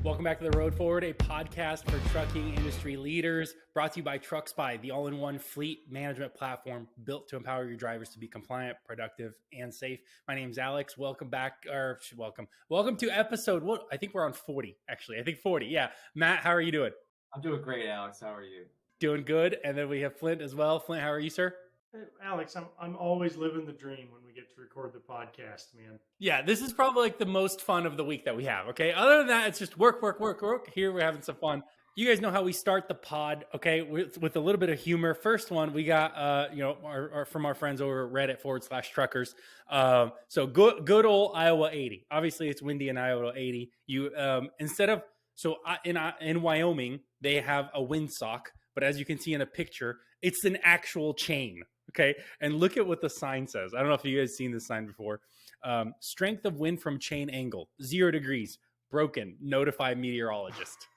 Welcome back to The Road Forward, a podcast for trucking industry leaders, brought to you by TruckSpy, the all-in-one fleet management platform built to empower your drivers to be compliant, productive, and safe. My name's Alex. Welcome back, or welcome to episode, I think we're on 40, actually. I think 40, yeah. Matt, how are you doing? I'm doing great, Alex. How are you? Doing good. And then we have Flint as well. Flint, how are you, sir? Hey, Alex, I'm always living the dream when we get to record the podcast, man. Yeah, this is probably like the most fun of the week that we have, okay? Other than that, it's just work. Here we're having some fun. You guys know how we start the pod, okay? With a little bit of humor. First one, we got, from our friends over at Reddit /truckers. So good old Iowa 80. Obviously, it's windy in Iowa 80. You in Wyoming, they have a windsock, but as you can see in a picture, it's an actual chain. Okay, and look at what the sign says. I don't know if you guys seen this sign before. Strength of wind from chain angle, 0 degrees, broken, notify meteorologist.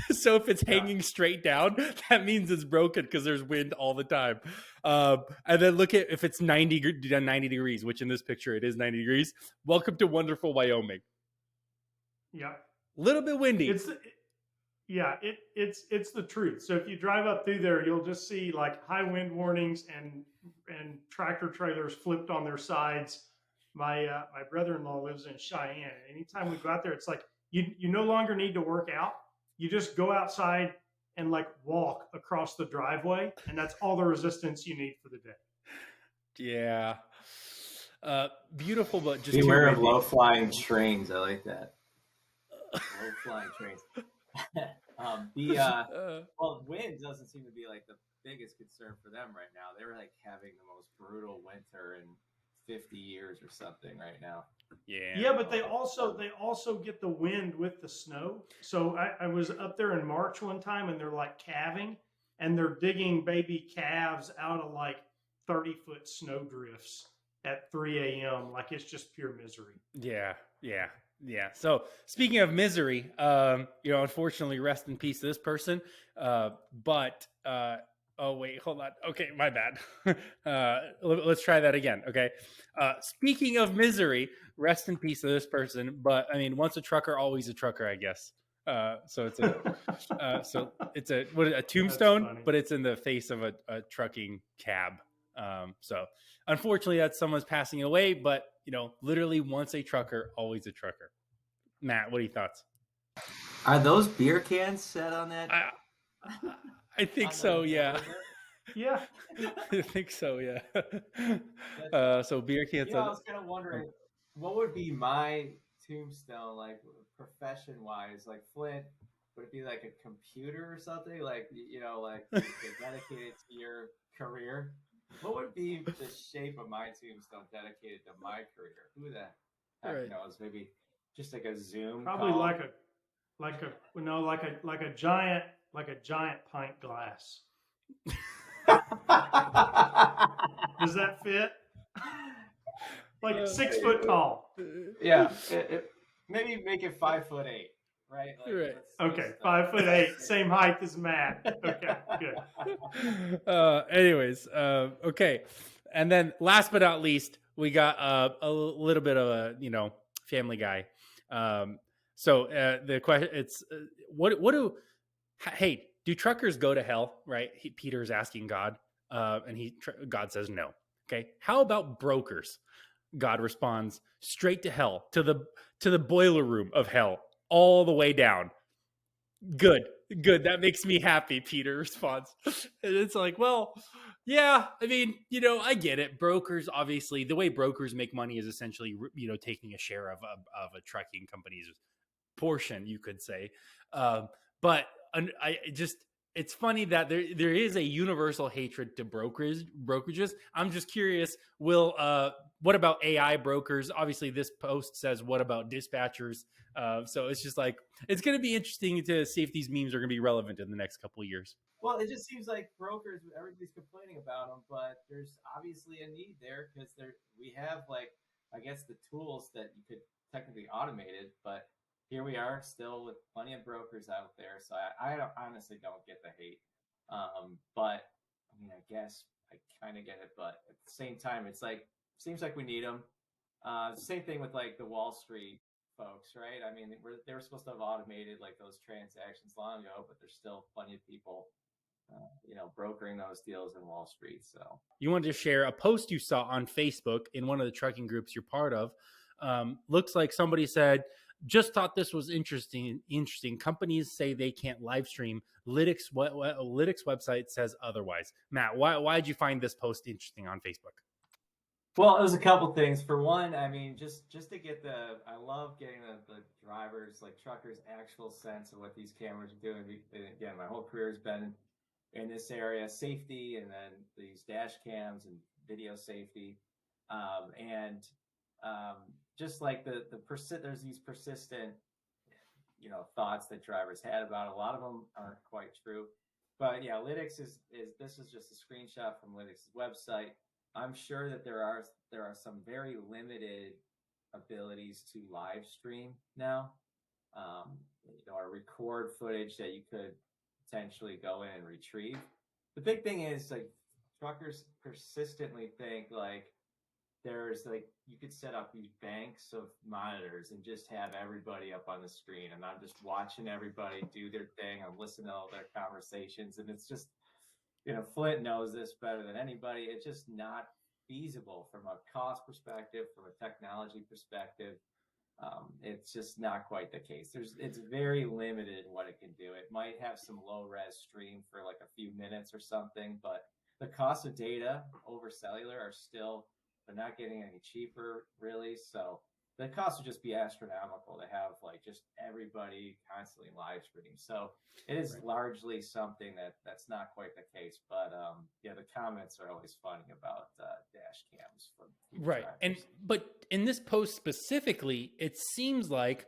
So if it's hanging straight down, that means it's broken because there's wind all the time. And then look at if it's 90 degrees, which in this picture it is 90 degrees. Welcome to wonderful Wyoming. Yeah. A little bit windy. It's the truth. So if you drive up through there, you'll just see like high wind warnings and tractor trailers flipped on their sides. My brother-in-law lives in Cheyenne. Anytime we go out there, it's like you no longer need to work out. You just go outside and like walk across the driveway, and that's all the resistance you need for the day. Yeah. Beautiful, but just beware of low-flying trains. I like that. Low-flying trains. Wind doesn't seem to be like the biggest concern for them right now. They're like having the most brutal winter in 50 years or something right now. Yeah, but they also get the wind with the snow. So I was up there in March one time, and they're like calving, and they're digging baby calves out of like 30-foot snow drifts at 3 a.m. Like it's just pure misery. Yeah. So speaking of misery, unfortunately, rest in peace to this person. Oh wait, hold on. Okay, my bad. Let's try that again. Okay. Speaking of misery, rest in peace to this person. But I mean, once a trucker, always a trucker, I guess. So it's a tombstone, but it's in the face of a trucking cab. So unfortunately, that's someone's passing away, but literally once a trucker, always a trucker. Matt, what are your thoughts? Are those beer cans set on that? I think so. Yeah. Yeah. I think so. Yeah. So beer cans. I was kind of wondering what would be my tombstone, like profession wise, like Flint. Would it be like a computer or something? Like like dedicated to your career? What would be the shape of my tombstone dedicated to my career? Who the heck knows? Maybe just like a Zoom. Probably call. like a giant pint glass. Does that fit? Like 6 foot tall. Yeah. Maybe make it 5'8", right? Right. Okay, 5'8", same height as Matt. Okay, good. Anyways, okay, and then last but not least, we got a little bit of a Family Guy. So the question it's do truckers go to hell? Right? Peter's asking God, and God says no. Okay, how about brokers? God responds, straight to hell, to the boiler room of hell, all the way down. Good. That makes me happy, Peter responds. And it's like, well, yeah, I mean, I get it. Brokers, obviously, the way brokers make money is essentially, taking a share of a trucking company's portion, you could say. But it's funny that there is a universal hatred to brokerages. I'm just curious, what about AI brokers? Obviously, this post says, what about dispatchers? So it's just like, it's going to be interesting to see if these memes are going to be relevant in the next couple of years. Well, it just seems like brokers, everybody's complaining about them, but there's obviously a need there because we have I guess the tools that you could technically automate it, but here we are still with plenty of brokers out there. So I honestly don't get the hate. But I mean, I guess I kind of get it, but at the same time, it's like, seems like we need them. Same thing with like the Wall Street folks, right? I mean, they were supposed to have automated like those transactions long ago, but there's still plenty of people, brokering those deals in Wall Street. So you wanted to share a post you saw on Facebook in one of the trucking groups you're part of. Looks like somebody said, just thought this was interesting. Companies say they can't live stream. Lytics website says otherwise. Matt, why did you find this post interesting on Facebook? Well, it was a couple things. For one, I mean, just to get I love getting the drivers, like truckers' actual sense of what these cameras are doing. Again, my whole career has been in this area, safety, and then these dash cams and video safety, just like there's these persistent, thoughts that drivers had about it. A lot of them aren't quite true, but yeah, Lytics this is just a screenshot from Lytics' website. I'm sure that there are some very limited abilities to live stream now, or record footage that you could potentially go in and retrieve. The big thing is like truckers persistently think like there's like you could set up these banks of monitors and just have everybody up on the screen, and I'm just watching everybody do their thing. I'm listening to all their conversations, and it's just, Flint knows this better than anybody. It's just not feasible from a cost perspective, from a technology perspective. It's just not quite the case. It's very limited in what it can do. It might have some low res stream for like a few minutes or something, but the cost of data over cellular they're not getting any cheaper really. So the cost would just be astronomical to have like just everybody constantly live streaming. So it is largely something that's not quite the case. But the comments are always funny about dash cams from drivers. But in this post specifically, it seems like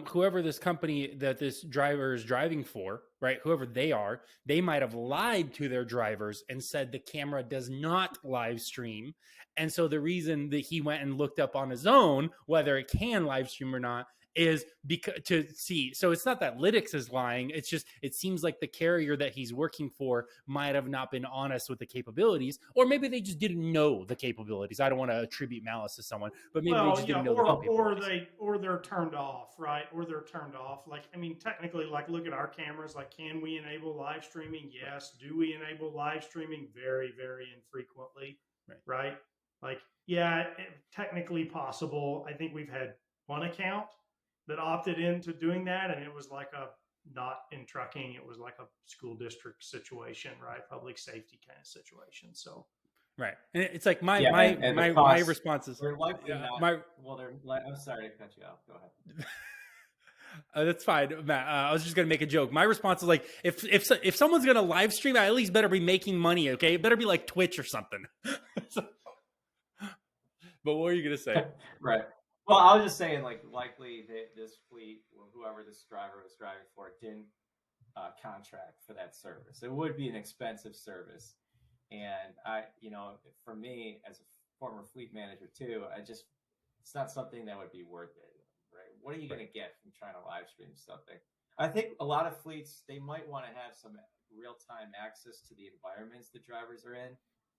whoever this company that this driver is driving for, right? Whoever they are, they might have lied to their drivers and said the camera does not live stream. And so the reason that he went and looked up on his own whether it can live stream or not is because to see. So it's not that Lytics is lying. It's just, it seems like the carrier that he's working for might have not been honest with the capabilities, or maybe they just didn't know the capabilities. I don't want to attribute malice to someone, but maybe they just didn't know the capabilities. Or they're turned off, right? Or they're turned off. Like, I mean, technically, like look at our cameras, like can we enable live streaming? Yes. Do we enable live streaming? Very, very infrequently, right? Like, yeah, technically possible. I think we've had one account that opted into doing that, and it was like not in trucking, it was like a school district situation, right? Public safety kind of situation. So right, and it's like my responses. They're likely not. I'm sorry to cut you off. Go ahead. That's fine, Matt. I was just gonna make a joke. My response is like, if someone's gonna live stream, I at least better be making money. Okay, it better be like Twitch or something. But what were you gonna say? Right. Well, I was just saying, like, likely this fleet, or whoever this driver was driving for, didn't contract for that service. It would be an expensive service, and for me as a former fleet manager too, it's not something that would be worth it, right? What are you going to get from trying to live stream something? I think a lot of fleets, they might want to have some real-time access to the environments the drivers are in.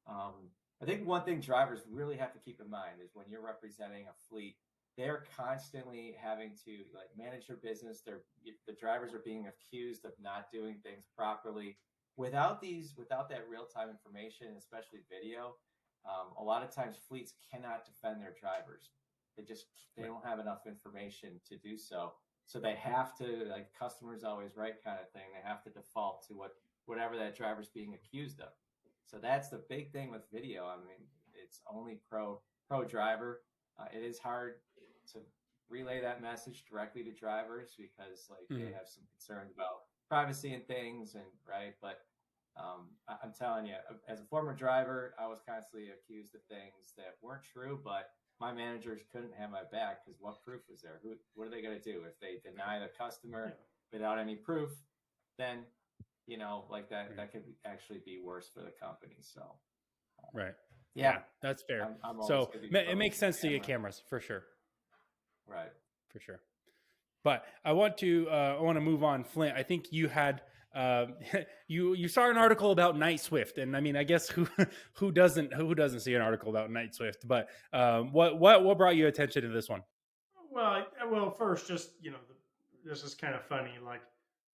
I think one thing drivers really have to keep in mind is when you're representing a fleet, they're constantly having to like manage their business. The drivers are being accused of not doing things properly. Without that real-time information, especially video, a lot of times fleets cannot defend their drivers. They don't have enough information to do so. So they have to, like, customer's always right kind of thing. They have to default to whatever that driver's being accused of. So that's the big thing with video. I mean, it's only pro driver. It is hard to relay that message directly to drivers because they have some concerns about privacy and things, and right. But I'm telling you, as a former driver, I was constantly accused of things that weren't true, but my managers couldn't have my back because what proof was there? What are they going to do if they deny the customer without any proof? Then that could actually be worse for the company. So right. Yeah, that's fair. I'm so it makes sense to get cameras for sure. Right. For sure. But I want to move on. Flint, I think you had you saw an article about Night Swift, and I mean, I guess who doesn't see an article about Night Swift? But what brought you attention to this one? Well, first, just this is kind of funny. Like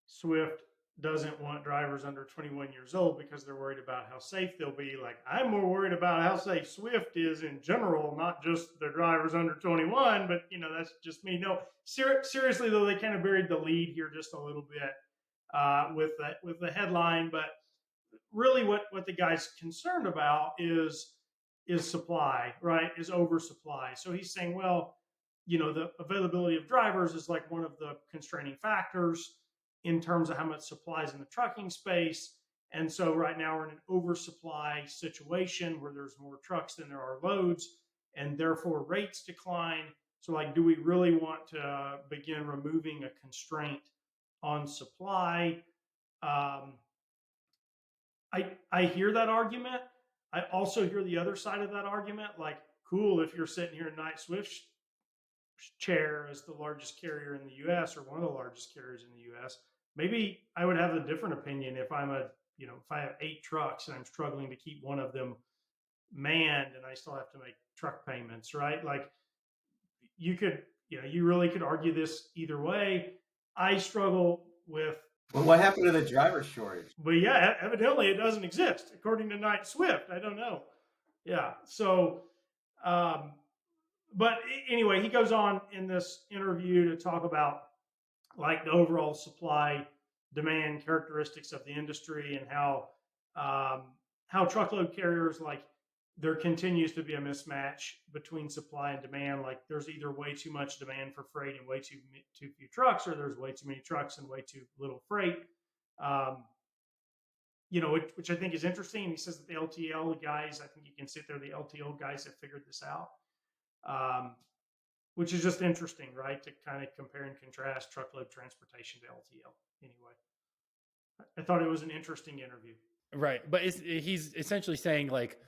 Swift doesn't want drivers under 21 years old because they're worried about how safe they'll be. Like I'm more worried about how safe Swift is in general, not just the drivers under 21. But that's just me. No, seriously though, they kind of buried the lead here just a little bit with the headline, but really what the guy's concerned about is supply, right? Is oversupply. So he's saying, well, the availability of drivers is like one of the constraining factors in terms of how much supply is in the trucking space. And so right now we're in an oversupply situation where there's more trucks than there are loads, and therefore rates decline. So like, do we really want to begin removing a constraint on supply? I hear that argument. I also hear the other side of that argument. Like, cool, if you're sitting here in Knight Swift's chair as the largest carrier in the U.S. or one of the largest carriers in the U.S., maybe I would have a different opinion if if I have 8 trucks and I'm struggling to keep one of them manned and I still have to make truck payments, right? Like, you really could argue this either way. I struggle with. Well, what happened to the driver shortage? But yeah, evidently it doesn't exist according to Knight Swift. I don't know. Yeah. So, but anyway, he goes on in this interview to talk about like the overall supply demand characteristics of the industry and how truckload carriers, like, there continues to be a mismatch between supply and demand. Like, there's either way too much demand for freight and way too few trucks, or there's way too many trucks and way too little freight. Which I think is interesting. He says that the LTL guys, I think you can sit there, the LTL guys have figured this out, which is just interesting, right? To kind of compare and contrast truckload transportation to LTL. Anyway, I thought it was an interesting interview. Right. But he's essentially saying like,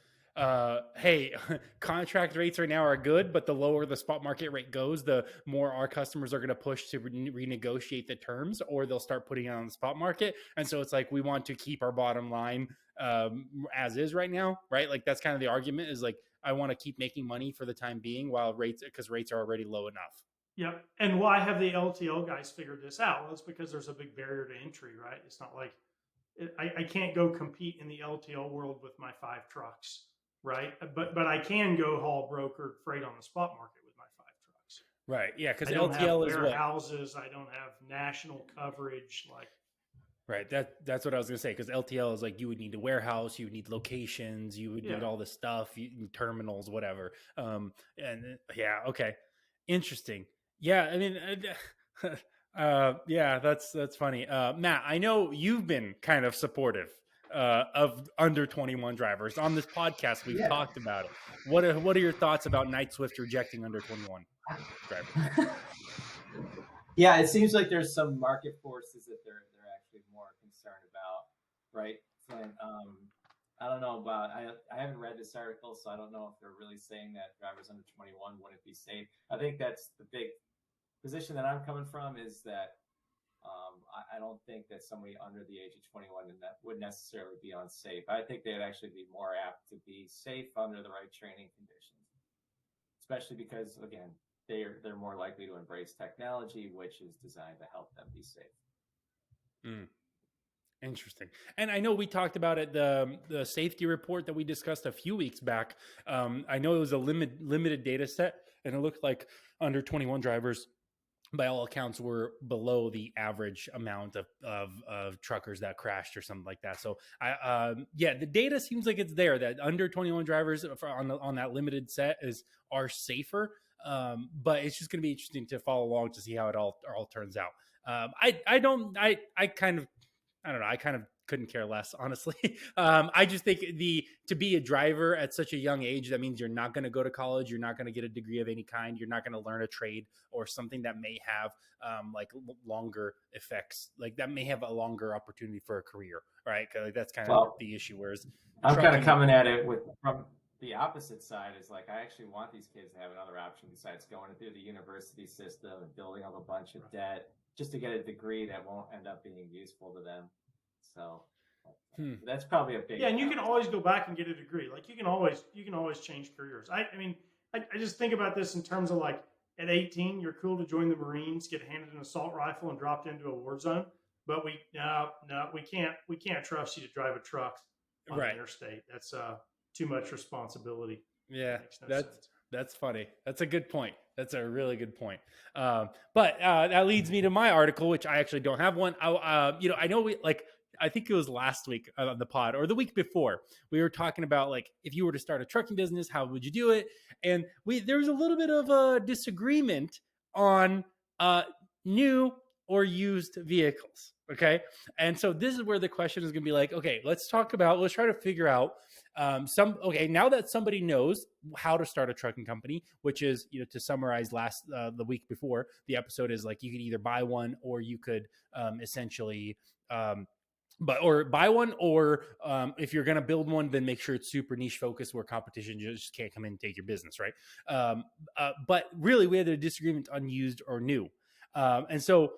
hey, contract rates right now are good, but the lower the spot market rate goes, the more our customers are going to push to renegotiate the terms, or they'll start putting it on the spot market. And so it's like, we want to keep our bottom line as is right now, right? Like, that's kind of the argument, is like, I want to keep making money for the time being because rates are already low enough. Yep. And why have the LTL guys figured this out? Well, it's because there's a big barrier to entry, right? It's not like I can't go compete in the LTL world with my 5 trucks. Right. But I can go haul brokered freight on the spot market with my 5 trucks. Right. Yeah. Because LTL is warehouses. I don't have national coverage. Like, right. That's what I was going to say. Because LTL is like, you would need a warehouse, you would need locations, you would need all this stuff, terminals, whatever. Okay. Interesting. Yeah. I mean, yeah, that's funny. Matt, I know you've been kind of supportive of under 21 drivers on this podcast. We've talked about it. What are your thoughts about Knight Swift rejecting under 21 drivers? Yeah, it seems like there's some market forces that they're actually more concerned about, right? And I don't know about. I haven't read this article, so I don't know if they're really saying that drivers under 21 wouldn't be safe. I think that's the big position that I'm coming from, is that I don't think that somebody under the age of 21 would necessarily be unsafe. I think they'd actually be more apt to be safe under the right training conditions, especially because, again, they're more likely to embrace technology, which is designed to help them be safe. Interesting. And I know we talked about it, the safety report that we discussed a few weeks back. I know it was a limited data set, and it looked like under 21 drivers, by all accounts, were below the average amount of truckers that crashed or something like that. So the data seems like it's there, that under 21 drivers on that limited set are safer. But it's just going to be interesting to follow along to see how it all turns out. I kind of couldn't care less, honestly. I just think to be a driver at such a young age, that means you're not going to go to college. You're not going to get a degree of any kind. You're not going to learn a trade or something that may have longer effects. Like, that may have a longer opportunity for a career, right? Like, that's kind of the issue. Whereas I'm kind of coming at it from the opposite side. Is like, I actually want these kids to have another option besides going through the university system and building up a bunch of debt just to get a degree that won't end up being useful to them. So that's probably a big. Yeah, and you can always go back and get a degree. Like, you can always change careers. I mean, I just think about this in terms of, like, at 18, you're cool to join the Marines, get handed an assault rifle, and dropped into a war zone. But we can't trust you to drive a truck on the Right. interstate. That's too much responsibility. Yeah, That makes no sense. that's funny. That's a good point. That's a really good point. But that leads me to my article, which I actually don't have one. I know I think it was last week on the pod or the week before, we were talking about like if you were to start a trucking business, how would you do it? And there was a little bit of a disagreement on new or used vehicles. Okay, and so this is where the question is going to be like, okay, let's try to figure out now that somebody knows how to start a trucking company, which is, to summarize the week before the episode is like, you could either buy one or you could essentially or buy one, or if you're going to build one, then make sure it's super niche focused where competition just can't come in and take your business, right? But really, we had a disagreement on used or new. And so,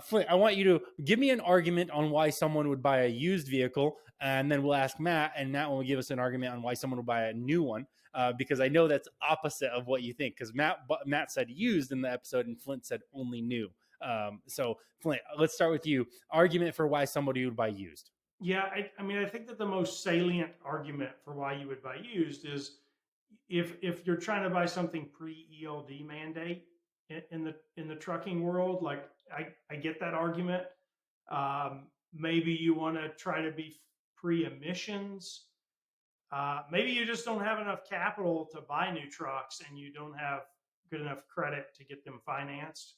Flint, I want you to give me an argument on why someone would buy a used vehicle, and then we'll ask Matt, and Matt will give us an argument on why someone would buy a new one, because I know that's opposite of what you think, because Matt said used in the episode, and Flint said only new. So, Flint, let's start with you. Argument for why somebody would buy used. Yeah, I mean, I think that the most salient argument for why you would buy used is if you're trying to buy something pre-ELD mandate in the trucking world, like I get that argument. Maybe you want to try to be pre-emissions. Maybe you just don't have enough capital to buy new trucks and you don't have good enough credit to get them financed,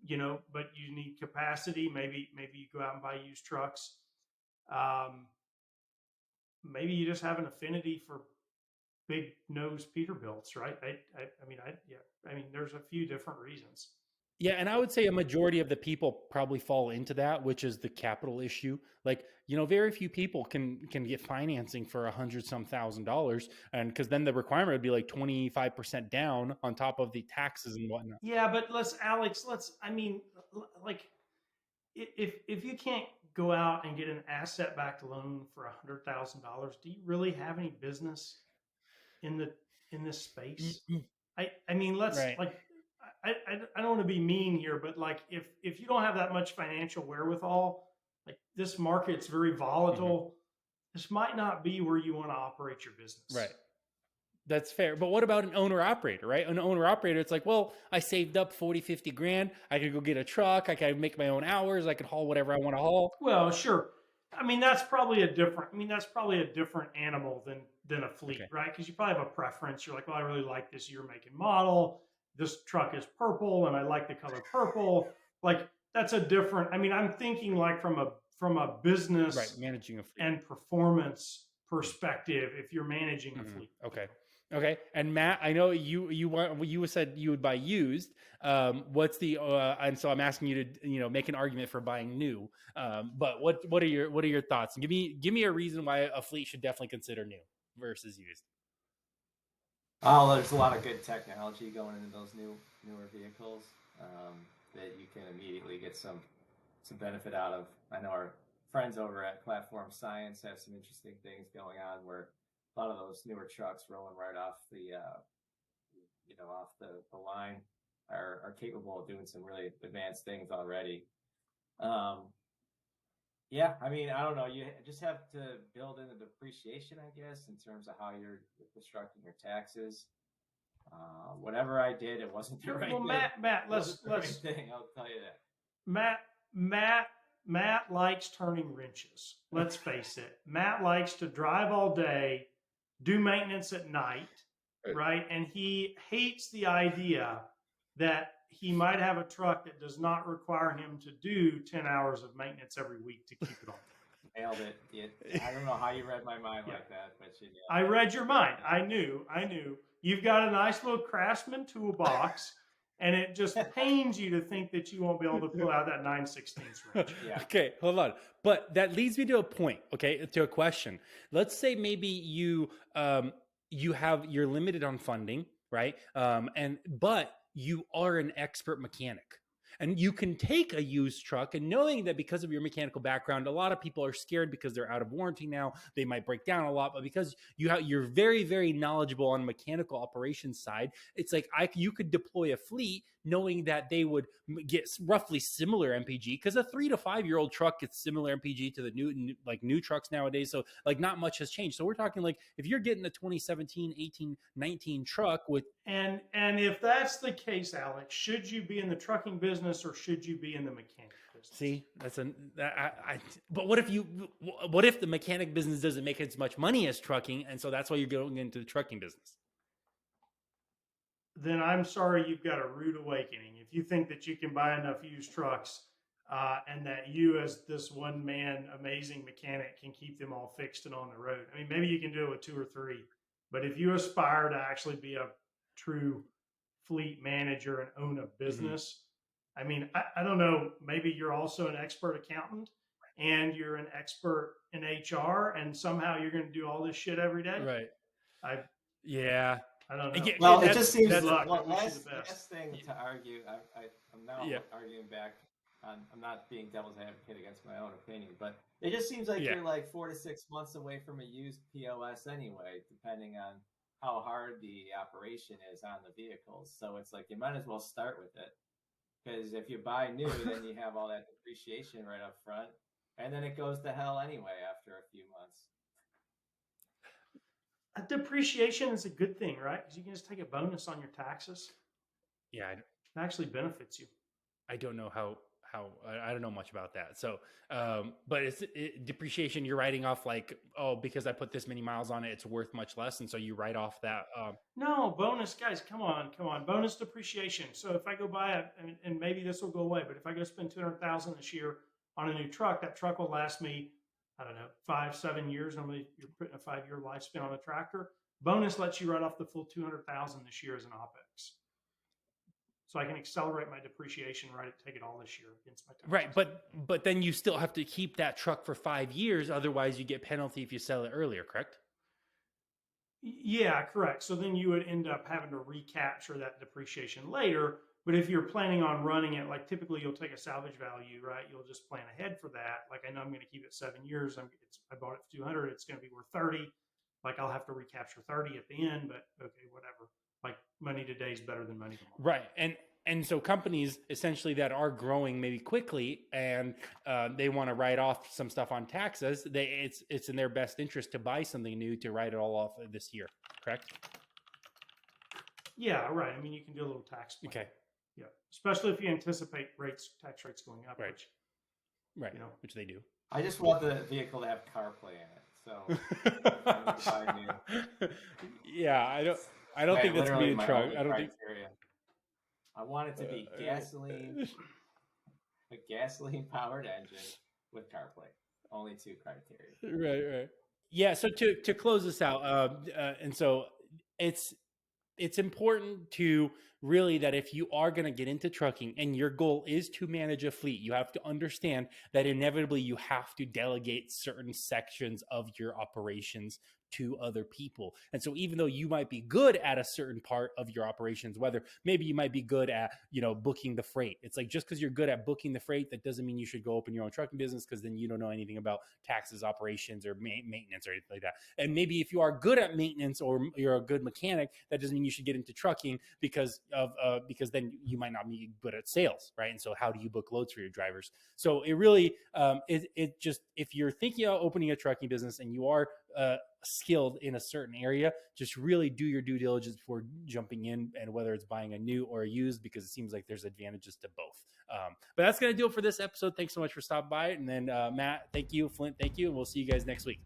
but you need capacity. Maybe you go out and buy used trucks. Maybe you just have an affinity for big nose Peterbilts, right? I mean, there's a few different reasons. Yeah, and I would say a majority of the people probably fall into that, which is the capital issue. Like, very few people can get financing for $100,000, and because then the requirement would be like 25% down on top of the taxes and whatnot. Yeah, but if you can't go out and get an asset-backed loan for $100,000, do you really have any business in this space? I mean, let's right. I don't want to be mean here, but like if you don't have that much financial wherewithal, like this market's very volatile. This might not be where you want to operate your business. Right. That's fair. But what about an owner operator, right? An owner operator, it's like, well, I saved up 40, 50 grand. I could go get a truck. I could make my own hours. I could haul whatever I want to haul. Well, sure. I mean, that's probably a different animal than a fleet, right? Because you probably have a preference. You're like, well, I really like this year, make and model. This truck is purple and I like the color purple. Like that's a different, I mean, I'm thinking like from a business right, managing a fleet and performance perspective, if you're managing a fleet. Okay. And Matt, I know you said you would buy used. What's the and so I'm asking you to make an argument for buying new. But what are your thoughts? Give me a reason why a fleet should definitely consider new versus used. Oh, there's a lot of good technology going into those newer vehicles that you can immediately get some benefit out of. I know our friends over at Platform Science have some interesting things going on where a lot of those newer trucks rolling right off the line are capable of doing some really advanced things already. Yeah, I mean, I don't know. You just have to build in the depreciation, I guess, in terms of how you're constructing your taxes. Whatever I did, it wasn't the right thing. Well, Matt, let's thing. I'll tell you that. Matt likes turning wrenches. Let's face it. Matt likes to drive all day, do maintenance at night, right? And he hates the idea that he might have a truck that does not require him to do 10 hours of maintenance every week to keep it on. Nailed it. I don't know how you read my mind like that, but you did. I read your mind. I knew. You've got a nice little Craftsman toolbox, and it just pains you to think that you won't be able to pull out that 9/16 wrench. Yeah. Okay, hold on. But that leads me to a point, okay, to a question. Let's say maybe you're limited on funding, right? But you are an expert mechanic. And you can take a used truck, and knowing that because of your mechanical background, a lot of people are scared because they're out of warranty now. They might break down a lot, but because you're very, very knowledgeable on mechanical operations side, it's like you could deploy a fleet knowing that they would get roughly similar MPG, because a 3 to 5 year old truck gets similar MPG to the new trucks nowadays. So like not much has changed. So we're talking like if you're getting a 2017, 18, 19 truck with And if that's the case, Alex, should you be in the trucking business or should you be in the mechanic business? See, but what if the mechanic business doesn't make as much money as trucking, and so that's why you're going into the trucking business? Then I'm sorry, you've got a rude awakening. If you think that you can buy enough used trucks and that you, as this one man, amazing mechanic, can keep them all fixed and on the road. I mean, maybe you can do it with 2 or 3, but if you aspire to actually be a true fleet manager and own a business, I mean, I don't know, maybe you're also an expert accountant and you're an expert in HR and somehow you're going to do all this shit every day. Right. I don't know. Well, it just seems luck. Last thing to argue. I'm now arguing back. I'm not being devil's advocate against my own opinion, but it just seems like you're like 4 to 6 months away from a used POS anyway, depending on how hard the operation is on the vehicles. So it's like you might as well start with it, because if you buy new, then you have all that depreciation right up front, and then it goes to hell anyway after a few months. Depreciation is a good thing, right? Because you can just take a bonus on your taxes. Yeah, it actually benefits you. I don't know how I don't know much about that. So, but it's depreciation. You're writing off like, oh, because I put this many miles on it, it's worth much less, and so you write off that. No, bonus, guys, come on, bonus depreciation. So if I go buy it, and maybe this will go away, but if I go spend $200,000 this year on a new truck, that truck will last me, I don't know, 5-7 years. Normally, you're putting a 5-year lifespan on a tractor. Bonus lets you write off the full $200,000 this year as an OPEX. So I can accelerate my depreciation, take it all this year against my taxes. Right, but then you still have to keep that truck for 5 years. Otherwise, you get penalty if you sell it earlier, correct? Yeah, correct. So then you would end up having to recapture that depreciation later. But if you're planning on running it, like typically you'll take a salvage value, right? You'll just plan ahead for that. Like I know I'm going to keep it 7 years. I bought it for 200. It's going to be worth 30. Like I'll have to recapture 30 at the end, but okay, whatever. Like money today is better than money tomorrow. Right. And so companies essentially that are growing maybe quickly and they want to write off some stuff on taxes, it's in their best interest to buy something new to write it all off this year, correct? Yeah, right. I mean, you can do a little tax plan. Okay. Yeah, especially if you anticipate tax rates going up. Right. Which, which they do. I just want the vehicle to have CarPlay in it. So yeah, I don't think that's gonna be a truck. I don't think. I want it to be a gasoline powered engine with CarPlay. Only 2 criteria. Right. Yeah. So to close this out, and so it's important to really that if you are going to get into trucking and your goal is to manage a fleet, you have to understand that inevitably you have to delegate certain sections of your operations to other people. And so even though you might be good at a certain part of your operations, whether maybe you might be good at, booking the freight. It's like, just because you're good at booking the freight, that doesn't mean you should go open your own trucking business, because then you don't know anything about taxes, operations, or maintenance or anything like that. And maybe if you are good at maintenance or you're a good mechanic, that doesn't mean you should get into trucking because then you might not be good at sales, right? And so how do you book loads for your drivers? So it really, it just, if you're thinking about opening a trucking business and you are skilled in a certain area, just really do your due diligence before jumping in, and whether it's buying a new or a used, because it seems like there's advantages to both. But that's going to do it for this episode. Thanks so much for stopping by. And then Matt, thank you. Flint, thank you. And we'll see you guys next week.